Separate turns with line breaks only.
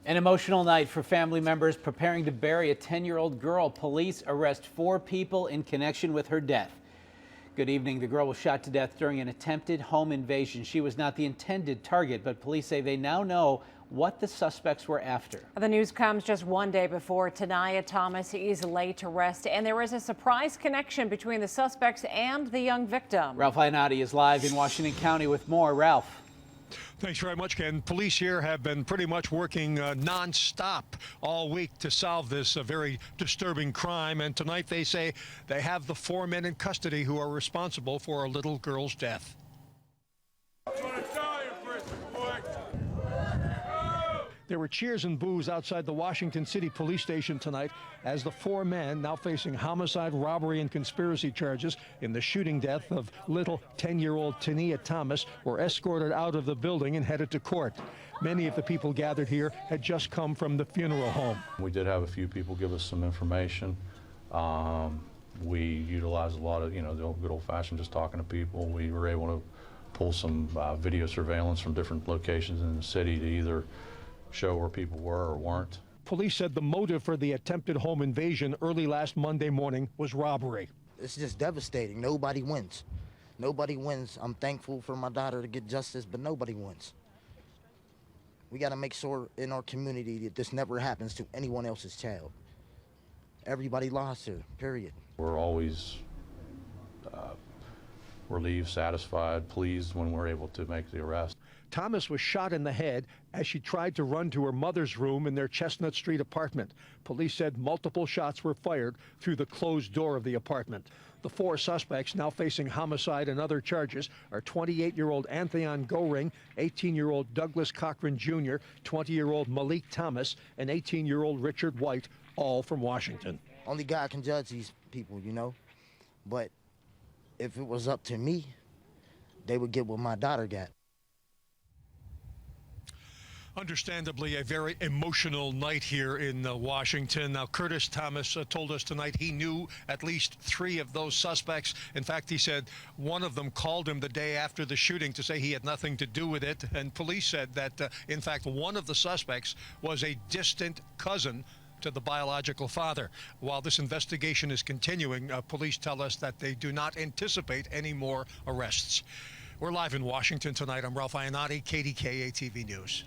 An emotional night for family members preparing to bury a 10-year-old girl. Police arrest 4 people in connection with her death. Good evening. The girl was shot to death during an attempted home invasion. She was not the intended target, but police say they now know what the suspects were after.
The news comes just one day before Anthian Thomas is laid to rest, and there is a surprise connection between the suspects and the young victim.
Ralph Iannotti is live in Washington County with more. Ralph.
Thanks very much, Ken. Police here have been pretty much working non-stop all week to solve this very disturbing crime. And tonight they say they have the 4 men in custody who are responsible for a little girl's death. There were cheers and boos outside the Washington City Police Station tonight as the 4 men now facing homicide, robbery, and conspiracy charges in the shooting death of little 10-year-old Anthian Thomas were escorted out of the building and headed to court. Many of the people gathered here had just come from the funeral home.
We did have a few people give us some information. We utilized a lot of, the good old-fashioned just talking to people. We were able to pull some video surveillance from different locations in the city to either show where people were or weren't.
Police said the motive for the attempted home invasion early last Monday morning was robbery.
It's just devastating. Nobody wins. Nobody wins. I'm thankful for my daughter to get justice, but nobody wins. We got to make sure in our community that this never happens to anyone else's child. Everybody lost her, period.
We're always relieved, satisfied, pleased when we're able to make the arrest.
Thomas was shot in the head as she tried to run to her mother's room in their Chestnut Street apartment. Police said multiple shots were fired through the closed door of the apartment. The 4 suspects now facing homicide and other charges are 28-year-old Anthian Goehring, 18-year-old Douglas Cochran Jr., 20-year-old Malik Thomas, and 18-year-old Richard White, all from Washington.
Only God can judge these people, But if it was up to me, they would get what my daughter got.
Understandably, a very emotional night here in Washington. Now, Curtis Thomas told us tonight he knew at least 3 of those suspects. In fact, he said one of them called him the day after the shooting to say he had nothing to do with it. And police said that, in fact, one of the suspects was a distant cousin to the biological father. While this investigation is continuing, police tell us that they do not anticipate any more arrests. We're live in Washington tonight. I'm Ralph Iannotti, KDKA TV News.